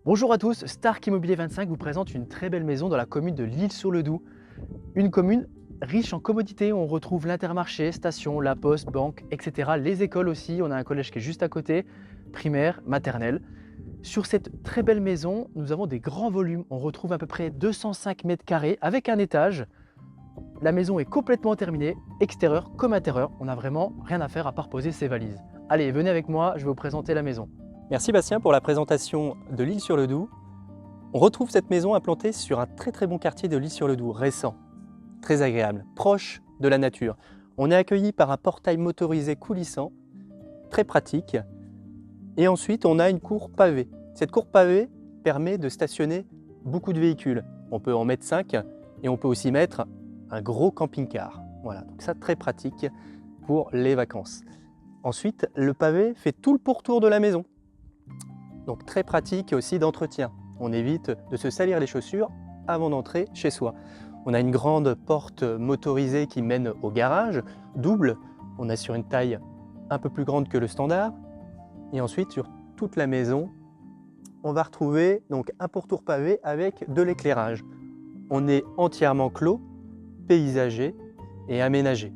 Bonjour à tous, Stark Immobilier 25 vous présente une très belle maison dans la commune de L'Isle-sur-le-Doubs. Une commune riche en commodités, on retrouve l'Intermarché, station, la poste, banque, etc. Les écoles aussi, on a un collège qui est juste à côté, primaire, maternelle. Sur cette très belle maison, nous avons des grands volumes, on retrouve à peu près 205 mètres carrés avec un étage. La maison est complètement terminée, extérieur comme intérieur, on n'a vraiment rien à faire à part poser ses valises. Allez, venez avec moi, je vais vous présenter la maison. Merci Bastien pour la présentation de l'Isle-sur-le-Doubs. On retrouve cette maison implantée sur un très bon quartier de l'Isle-sur-le-Doubs, récent, très agréable, proche de la nature. On est accueilli par un portail motorisé coulissant, très pratique. Et ensuite, on a une cour pavée. Cette cour pavée permet de stationner beaucoup de véhicules. On peut en mettre 5 et on peut aussi mettre un gros camping-car. Voilà, donc ça très pratique pour les vacances. Ensuite, le pavé fait tout le pourtour de la maison. Donc très pratique aussi d'entretien. On évite de se salir les chaussures avant d'entrer chez soi. On a une grande porte motorisée qui mène au garage, double. On a sur une taille un peu plus grande que le standard. Et ensuite, sur toute la maison, on va retrouver donc un pourtour pavé avec de l'éclairage. On est entièrement clos, paysager et aménagé.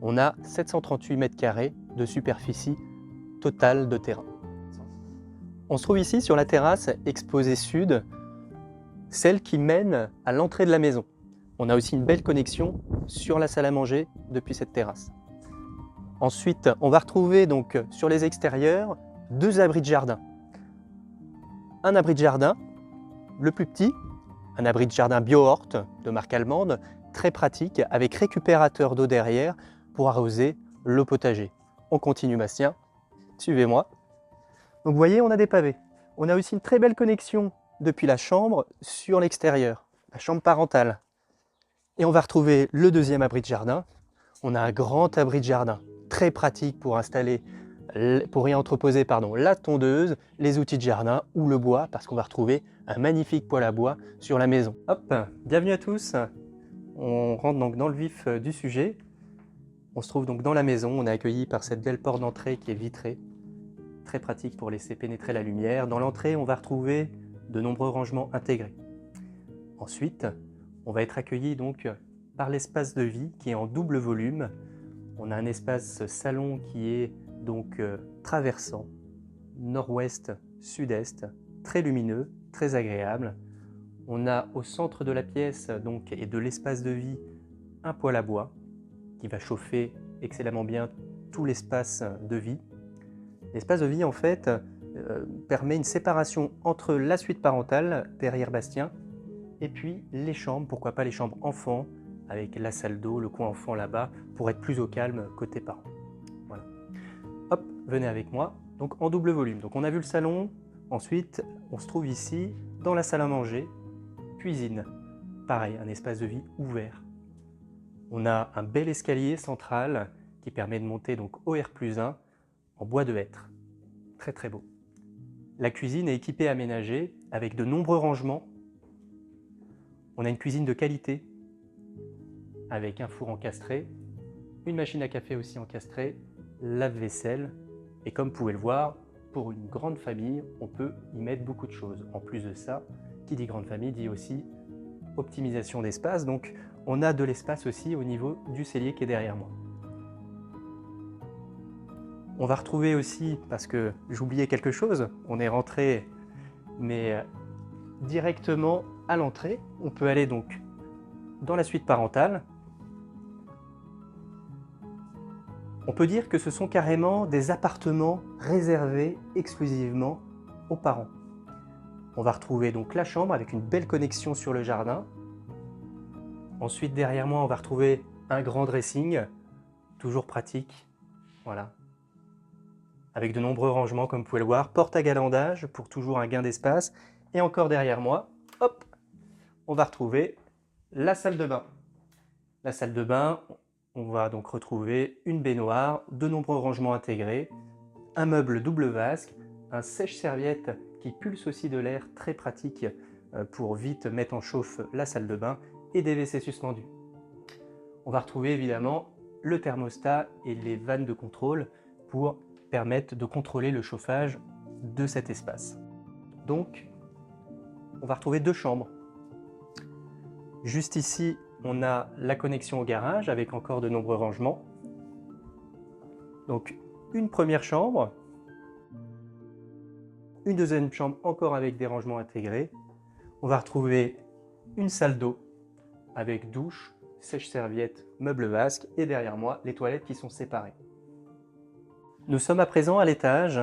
On a 738 mètres carrés de superficie totale de terrain. On se trouve ici sur la terrasse exposée sud, celle qui mène à l'entrée de la maison. On a aussi une belle connexion sur la salle à manger depuis cette terrasse. Ensuite, on va retrouver donc sur les extérieurs 2 abris de jardin. Un abri de jardin, le plus petit, un abri de jardin BioHort de marque allemande, très pratique, avec récupérateur d'eau derrière pour arroser le potager. On continue Bastien, suivez-moi. Donc vous voyez, on a des pavés. On a aussi une très belle connexion depuis la chambre sur l'extérieur, la chambre parentale. Et on va retrouver le deuxième abri de jardin. On a un grand abri de jardin, très pratique pour y entreposer la tondeuse, les outils de jardin ou le bois, parce qu'on va retrouver un magnifique poêle à bois sur la maison. Hop, bienvenue à tous. On rentre donc dans le vif du sujet. On se trouve donc dans la maison, on est accueilli par cette belle porte d'entrée qui est vitrée, très pratique pour laisser pénétrer la lumière. Dans l'entrée, on va retrouver de nombreux rangements intégrés. Ensuite, on va être accueilli donc par l'espace de vie qui est en double volume. On a un espace salon qui est donc traversant, nord-ouest, sud-est, très lumineux, très agréable. On a au centre de la pièce donc, et de l'espace de vie un poêle à bois qui va chauffer excellemment bien tout l'espace de vie. L'espace de vie, en fait, permet une séparation entre la suite parentale, derrière Bastien, et puis les chambres, pourquoi pas les chambres enfants, avec la salle d'eau, le coin enfant là-bas, pour être plus au calme côté parents. Voilà. Hop, venez avec moi. Donc en double volume. Donc on a vu le salon, ensuite on se trouve ici, dans la salle à manger, cuisine. Pareil, un espace de vie ouvert. On a un bel escalier central qui permet de monter donc au R+1 en bois de hêtre. Très beau. La cuisine est équipée et aménagée avec de nombreux rangements. On a une cuisine de qualité avec un four encastré, une machine à café aussi encastrée, lave-vaisselle. Et comme vous pouvez le voir, pour une grande famille, on peut y mettre beaucoup de choses. En plus de ça, qui dit grande famille dit aussi optimisation d'espace. Donc on a de l'espace aussi au niveau du cellier qui est derrière moi. On va retrouver aussi, parce que j'oubliais quelque chose, on est rentré, mais directement à l'entrée. On peut aller donc dans la suite parentale. On peut dire que ce sont carrément des appartements réservés exclusivement aux parents. On va retrouver donc la chambre avec une belle connexion sur le jardin. Ensuite, derrière moi, on va retrouver un grand dressing, toujours pratique. Voilà. Avec de nombreux rangements comme vous pouvez le voir, porte à galandage pour toujours un gain d'espace. Et encore derrière moi, hop, on va retrouver la salle de bain. La salle de bain, on va donc retrouver une baignoire, de nombreux rangements intégrés, un meuble double vasque, un sèche-serviette qui pulse aussi de l'air, très pratique pour vite mettre en chauffe la salle de bain, et des WC suspendus. On va retrouver évidemment le thermostat et les vannes de contrôle pour permettre de contrôler le chauffage de cet espace. Donc on va retrouver 2 chambres. Juste ici, on a la connexion au garage avec encore de nombreux rangements. Donc une première chambre, une deuxième chambre encore avec des rangements intégrés. On va retrouver une salle d'eau avec douche, sèche-serviette, meuble vasque et derrière moi les toilettes qui sont séparées. Nous sommes à présent à l'étage,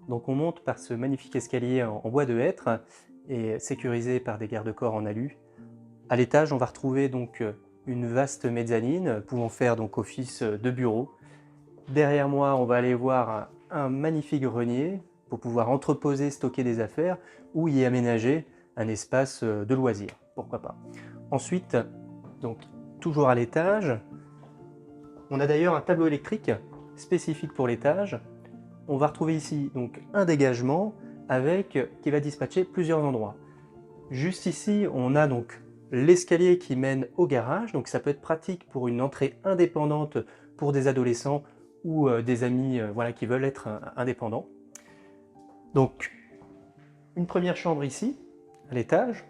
donc on monte par ce magnifique escalier en bois de hêtre et sécurisé par des garde-corps en alu. À l'étage, on va retrouver donc une vaste mezzanine pouvant faire donc office de bureau. Derrière moi, on va aller voir un magnifique grenier pour pouvoir entreposer, stocker des affaires ou y aménager un espace de loisirs, pourquoi pas. Ensuite, donc toujours à l'étage, on a d'ailleurs un tableau électrique spécifique pour l'étage. On va retrouver ici donc un dégagement qui va dispatcher plusieurs endroits. Juste ici, on a donc l'escalier qui mène au garage, donc ça peut être pratique pour une entrée indépendante pour des adolescents ou des amis voilà, qui veulent être indépendants. Donc, une première chambre ici, à l'étage,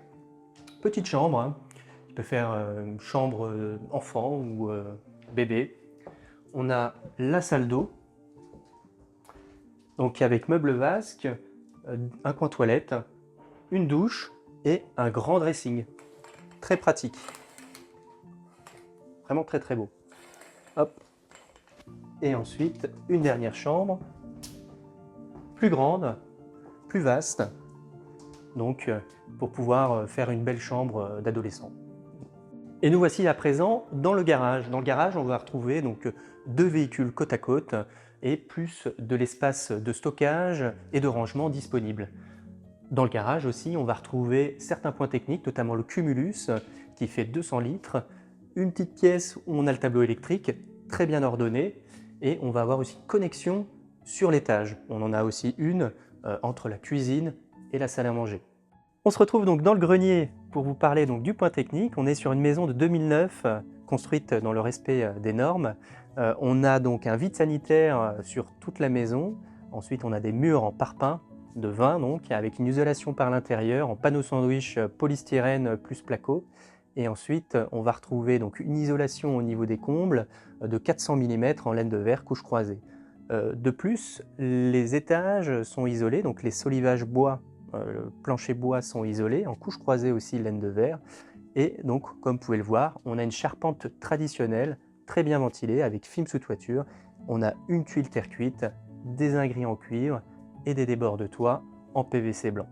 petite chambre, hein, qui peut faire chambre enfant ou bébé. On a la salle d'eau, donc avec meuble vasque, un coin toilette, une douche et un grand dressing. Très pratique. Vraiment très très beau. Hop. Et ensuite, une dernière chambre, plus grande, plus vaste, donc pour pouvoir faire une belle chambre d'adolescent. Et nous voici à présent dans le garage. Dans le garage, on va retrouver donc 2 véhicules côte à côte et plus de l'espace de stockage et de rangement disponible. Dans le garage aussi, on va retrouver certains points techniques, notamment le cumulus qui fait 200 litres, une petite pièce où on a le tableau électrique très bien ordonné et on va avoir aussi connexion sur l'étage. On en a aussi une entre la cuisine et la salle à manger. On se retrouve donc dans le grenier pour vous parler donc du point technique. On est sur une maison de 2009 construite dans le respect des normes. On a donc un vide sanitaire sur toute la maison. Ensuite, on a des murs en parpaing de 20 donc, avec une isolation par l'intérieur en panneau sandwich polystyrène plus placo. Et ensuite, on va retrouver donc une isolation au niveau des combles de 400 mm en laine de verre couche croisée. De plus, les étages sont isolés, donc les solivages bois, le plancher bois sont isolés, en couche croisée aussi laine de verre. Et donc, comme vous pouvez le voir, on a une charpente traditionnelle, très bien ventilée, avec film sous toiture. On a une tuile terre cuite, des ingris en cuivre et des débords de toit en PVC blanc.